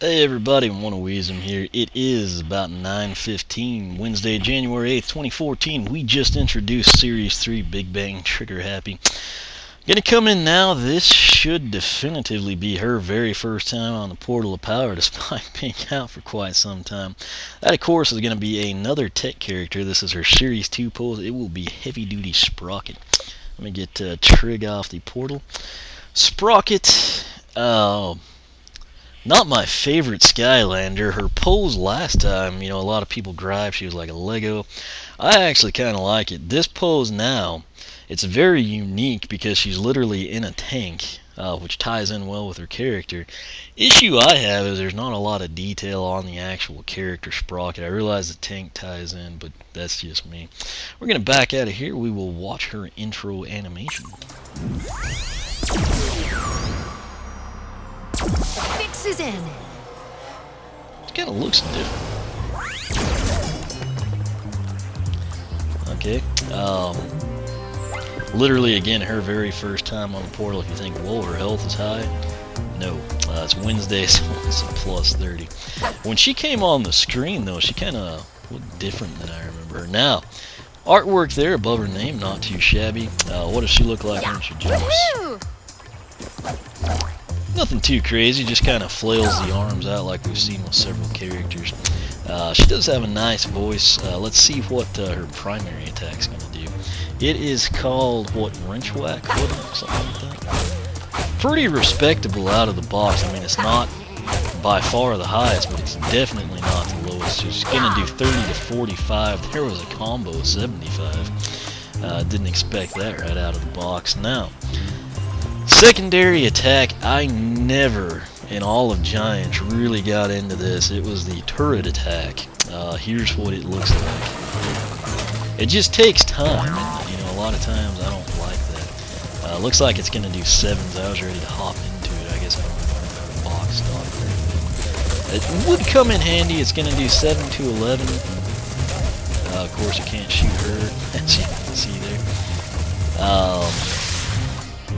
Hey everybody, Wisdom here. It is about 9:15, Wednesday, January 8th, 2014. We just introduced Series 3 Big Bang Trigger Happy. Gonna come in now. This should definitively be her very first time on the Portal of Power, despite being out for quite some time. That, of course, is gonna be another tech character. This is her Series 2 pose. It will be Heavy Duty Sprocket. Let me get Trig off the portal. Sprocket, not my favorite Skylander. Her pose last time, a lot of people griped she was like a Lego. I actually kind of like it. This pose now, it's very unique because she's literally in a tank, which ties in well with her character. Issue I have is there's not a lot of detail on the actual character Sprocket. I realize the tank ties in, but that's just me. We're going to back out of here. We will watch her intro animation. Fix is in. It kind of looks different. Okay. Literally, again, her very first time on the portal. If you think, whoa, her health is high. No. It's Wednesday, so it's a plus 30. When she came on the screen, though, she kind of looked different than I remember her. Now, artwork there above her name, not too shabby. What does she look like when she jumps? Nothing too crazy, just kind of flails the arms out like we've seen with several characters. She does have a nice voice. Let's see what her primary attack's going to do. It is called, Wrench Whack? Something like that. Pretty respectable out of the box. I mean, it's not by far the highest, but it's definitely not the lowest. She's going to do 30 to 45. There was a combo of 75. Didn't expect that right out of the box. Now, secondary attack, I never in all of Giants really got into this. It was the turret attack. Here's what it looks like. It just takes time, and a lot of times I don't like that. Looks like it's going to do 7s. I was ready to hop into it. I guess I don't know how the box stock. It would come in handy. It's going to do 7 to 11. Of course, you can't shoot her, as you can see there.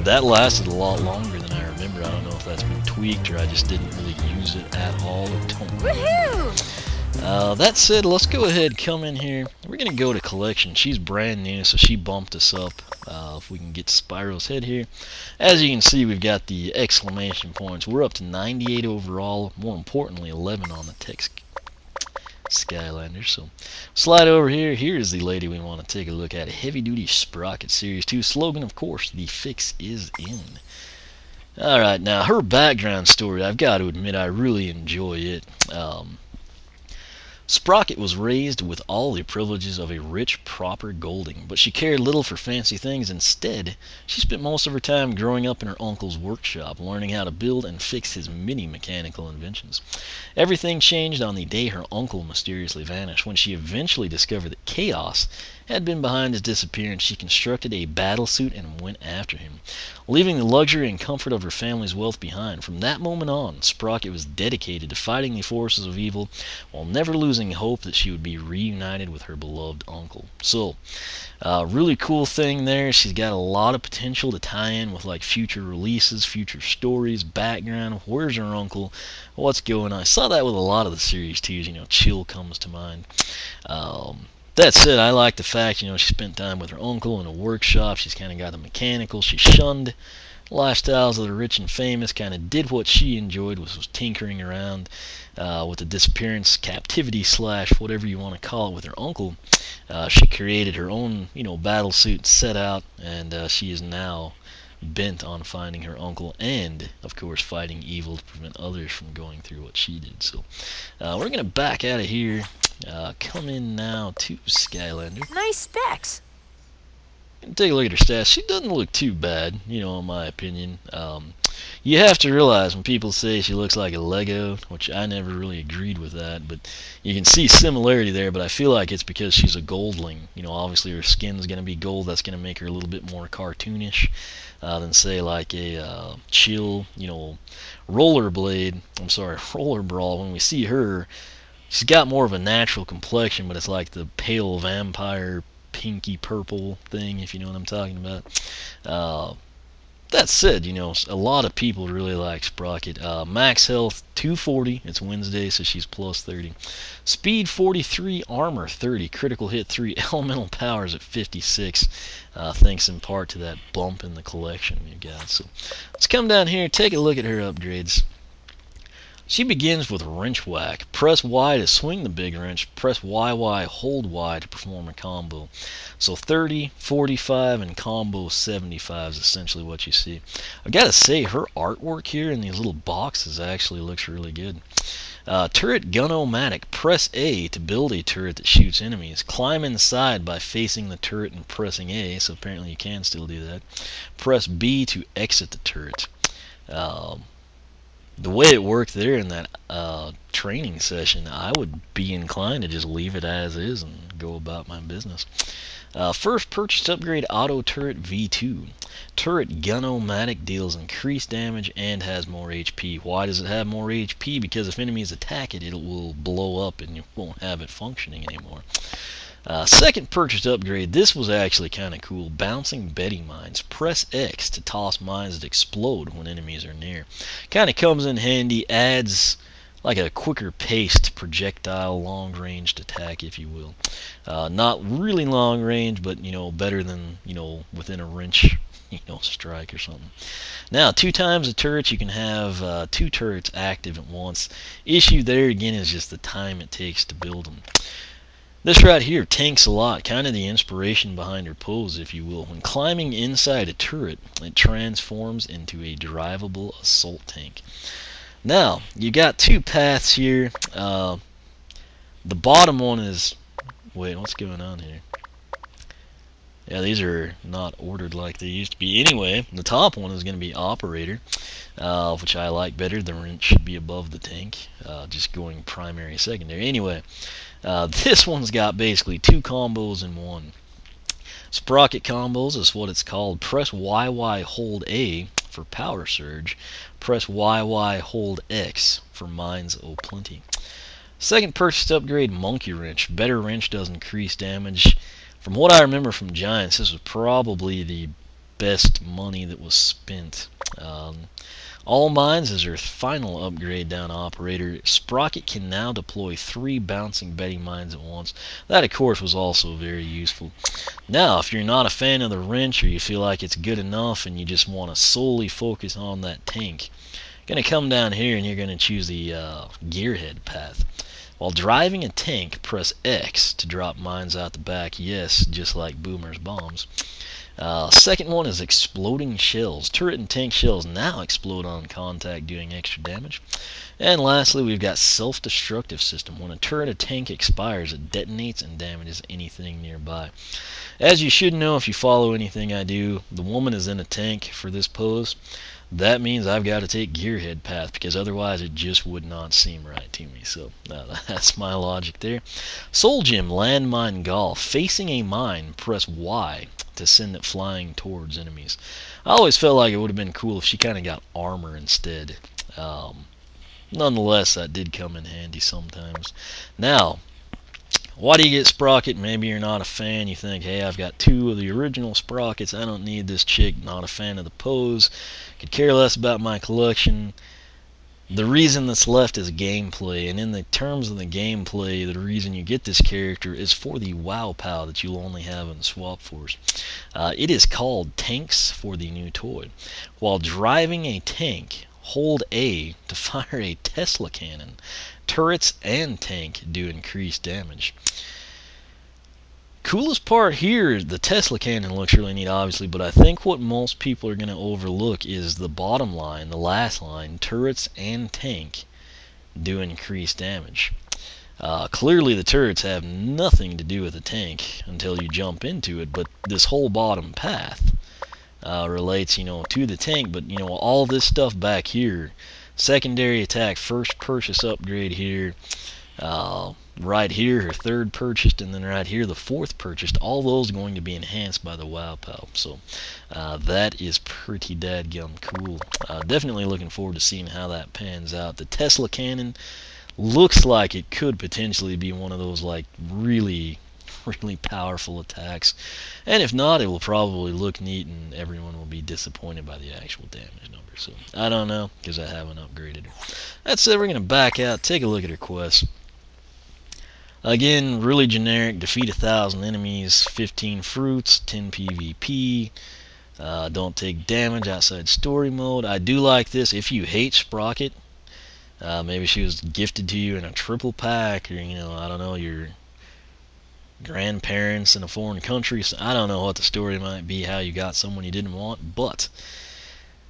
That lasted a lot longer than I remember. I don't know if that's been tweaked or I just didn't really use it at all or don't remember. That said, let's go ahead and come in here. We're going to go to collection. She's brand new, so she bumped us up. If we can get Spyro's head here. As you can see, we've got the exclamation points. We're up to 98 overall. More importantly, 11 on the text Skylanders. So slide over here. Here's the lady we want to take a look at. Heavy Duty Sprocket Series 2. Slogan, of course, the fix is in. Alright, now her background story, I've got to admit I really enjoy it. Sprocket was raised with all the privileges of a rich, proper Golding, but she cared little for fancy things. Instead, she spent most of her time growing up in her uncle's workshop, learning how to build and fix his many mechanical inventions. Everything changed on the day her uncle mysteriously vanished. When she eventually discovered that chaos had been behind his disappearance, she constructed a battle suit and went after him, leaving the luxury and comfort of her family's wealth behind. From that moment on, Sprocket was dedicated to fighting the forces of evil while never losing hope that she would be reunited with her beloved uncle. So, really cool thing there. She's got a lot of potential to tie in with like future releases, future stories, background. Where's her uncle? What's going on? I saw that with a lot of the Series 2s. Chill comes to mind. That said, I like the fact, she spent time with her uncle in a workshop. She's kind of got the mechanical. She shunned lifestyles of the rich and famous, kind of did what she enjoyed, which was tinkering around with the disappearance, captivity / whatever you want to call it with her uncle. She created her own, battle suit, set out, and she is now bent on finding her uncle and, of course, fighting evil to prevent others from going through what she did. So, we're going to back out of here. Come in now to Skylander. Nice specs. Take a look at her stats. She doesn't look too bad, in my opinion. You have to realize when people say she looks like a Lego, which I never really agreed with that, but you can see similarity there, but I feel like it's because she's a Goldling. Obviously her skin's going to be gold. That's going to make her a little bit more cartoonish than, say, like a Chill, Roller Brawl. When we see her, she's got more of a natural complexion, but it's like the pale vampire pinky purple thing, if you know what I'm talking about. That said, you know, a lot of people really like Sprocket. Max health 240. It's Wednesday, so she's plus 30. Speed 43, armor 30, critical hit 3, elemental powers at 56. Thanks in part to that bump in the collection you got. So let's come down here, take a look at her upgrades. She begins with Wrench Whack. Press Y to swing the big wrench. Press YY, hold Y to perform a combo. So 30, 45, and combo 75 is essentially what you see. I've got to say, her artwork here in these little boxes actually looks really good. Turret Gun-O-Matic. Press A to build a turret that shoots enemies. Climb inside by facing the turret and pressing A, so apparently you can still do that. Press B to exit the turret. The way it worked there in that training session, I would be inclined to just leave it as is and go about my business. First purchased upgrade, Auto Turret V2. Turret Gun-O-Matic deals increased damage and has more HP. Why does it have more HP? Because if enemies attack it, it will blow up and you won't have it functioning anymore. Second purchased upgrade, this was actually kind of cool. Bouncing Betty Mines. Press X to toss mines that explode when enemies are near. Kind of comes in handy, adds like a quicker paced projectile long-ranged attack, if you will. Not really long range, but you know, better than, you know, within a wrench, you know, strike or something. Now, 2 times the turrets, you can have 2 turrets active at once. Issue there again is just the time it takes to build them. This right here tanks a lot, kind of the inspiration behind her pose, if you will. When climbing inside a turret, it transforms into a drivable assault tank. Now, you got 2 paths here. The bottom one is... Wait, what's going on here? Yeah, these are not ordered like they used to be. Anyway, the top one is going to be Operator, which I like better. The wrench should be above the tank, just going primary, secondary. Anyway, this one's got basically 2 combos in one. Sprocket combos is what it's called. Press YY, hold A for Power Surge. Press YY, hold X for Mines O'Plenty. Second purchased upgrade, Monkey Wrench. Better wrench does increase damage. From what I remember from Giants, this was probably the best money that was spent. All Mines is her final upgrade down Operator. Sprocket can now deploy 3 Bouncing Betty Mines at once. That, of course, was also very useful. Now, if you're not a fan of the wrench or you feel like it's good enough and you just want to solely focus on that tank, you're going to come down here and you're going to choose the Gearhead path. While driving a tank, press X to drop mines out the back. Yes, just like Boomer's bombs. Second one is Exploding Shells. Turret and tank shells now explode on contact, doing extra damage. And lastly, we've got Self-Destructive System. When a turret or tank expires, it detonates and damages anything nearby. As you should know if you follow anything I do, the woman is in a tank for this pose. That means I've got to take Gearhead path, because otherwise it just would not seem right to me. So that's my logic there. Soul Gem, Landmine Golf. Facing a mine, press Y to send it flying towards enemies. I always felt like it would have been cool if she kind of got armor instead. Nonetheless, that did come in handy sometimes. Now, why do you get Sprocket? Maybe you're not a fan. You think, hey, I've got 2 of the original Sprockets. I don't need this chick. Not a fan of the pose. Could care less about my collection. The reason that's left is gameplay. And in the terms of the gameplay, the reason you get this character is for the wow pow that you'll only have in Swap Force. It is called Tanks for the New Toy. While driving a tank, hold A to fire a Tesla cannon. Turrets and tank do increased damage. Coolest part here, the Tesla cannon looks really neat, obviously, but I think what most people are going to overlook is the bottom line, the last line. Turrets and tank do increased damage. Clearly the turrets have nothing to do with the tank until you jump into it, but this whole bottom path relates, you know, to the tank. But you know, all this stuff back here, secondary attack, first purchase upgrade here, right here her third purchased, and then right here the 4th purchased, all those going to be enhanced by the wow pow. So that is pretty dadgum cool. Definitely looking forward to seeing how that pans out. The Tesla cannon looks like it could potentially be one of those like really really powerful attacks. And if not, it will probably look neat and everyone will be disappointed by the actual damage number. So I don't know, because I haven't upgraded her. That said, we're going to back out, take a look at her quest. Again, really generic. Defeat 1,000 enemies, 15 fruits, 10 PvP. Don't take damage outside story mode. I do like this. If you hate Sprocket, maybe she was gifted to you in a triple pack, or I don't know, your grandparents in a foreign country. So I don't know what the story might be, how you got someone you didn't want, but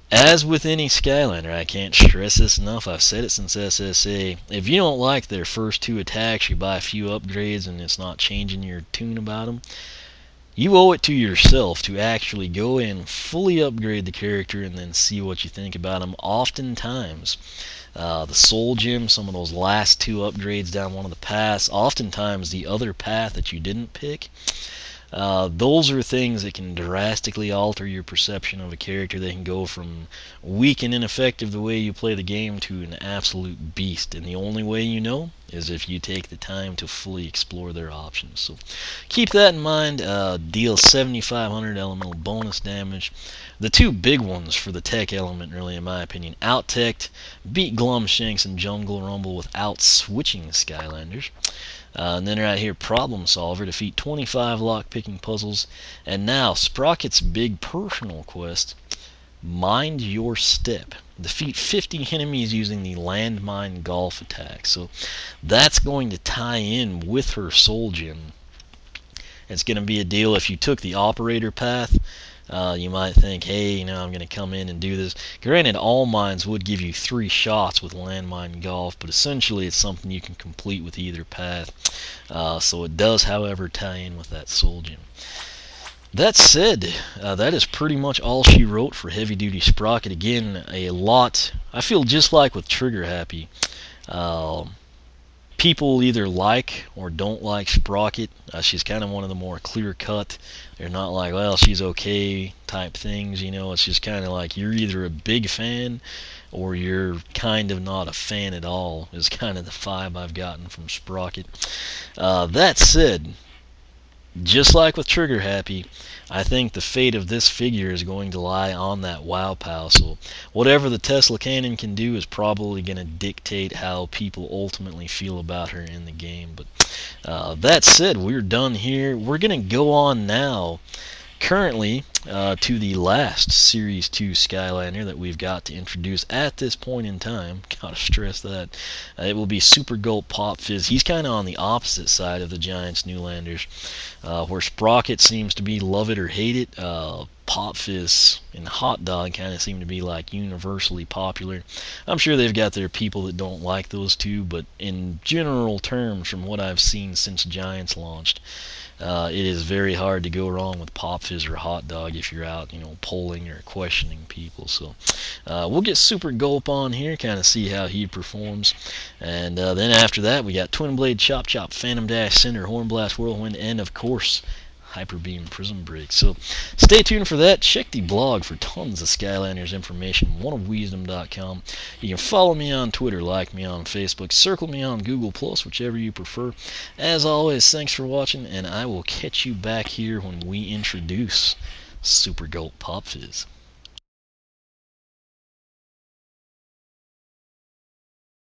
as with any Skylander, I can't stress this enough, I've said it since SSA, if you don't like their first 2 attacks, you buy a few upgrades and it's not changing your tune about them, you owe it to yourself to actually go in, fully upgrade the character, and then see what you think about them. Oftentimes, the soul gem, some of those last 2 upgrades down one of the paths, oftentimes the other path that you didn't pick, those are things that can drastically alter your perception of a character. They can go from weak and ineffective the way you play the game to an absolute beast, and the only way you know is if you take the time to fully explore their options. So keep that in mind. Deals 7,500 elemental bonus damage. The 2 big ones for the tech element, really, in my opinion: out-teched, beat Glumshanks and Jungle Rumble without switching Skylanders. And then right here, Problem Solver, defeat 25 lock-picking puzzles. And now, Sprocket's big personal quest, Mind Your Step. Defeat 50 enemies using the landmine golf attack. So that's going to tie in with her soul gem. It's going to be a deal. If you took the operator path, you might think, hey, I'm going to come in and do this. Granted, all mines would give you 3 shots with landmine golf, but essentially it's something you can complete with either path. So it does, however, tie in with that soul gem. That said, that is pretty much all she wrote for Heavy Duty Sprocket. Again, a lot, I feel just like with Trigger Happy. People either like or don't like Sprocket. She's kind of one of the more clear-cut. They're not like, well, she's okay type things. It's just kind of like you're either a big fan or you're kind of not a fan at all, is kind of the vibe I've gotten from Sprocket. That said, just like with Trigger Happy, I think the fate of this figure is going to lie on that Wow Pow. So whatever the Tesla Cannon can do is probably going to dictate how people ultimately feel about her in the game. But that said, we're done here. We're going to go on now, currently, to the last Series 2 Skylander that we've got to introduce at this point in time. Gotta stress that. It will be Super Gulp Pop Fizz. He's kind of on the opposite side of the Giants Newlanders, where Sprocket seems to be love it or hate it. Pop Fizz and Hot Dog kind of seem to be like universally popular. I'm sure they've got their people that don't like those two, but in general terms, from what I've seen since Giants launched, it is very hard to go wrong with Pop Fizz or Hot Dog if you're out, polling or questioning people. So we'll get Super Gulp on here, kind of see how he performs. And then after that, we got Twin Blade, Chop Chop, Phantom Dash, Cinder, Hornblast, Whirlwind, and of course, Hyper Beam Prism Break. So stay tuned for that. Check the blog for tons of Skylanders information, oneofwisdom.com. You can follow me on Twitter, like me on Facebook, circle me on Google+, whichever you prefer. As always, thanks for watching, and I will catch you back here when we introduce Super Gulp Pop Fizz.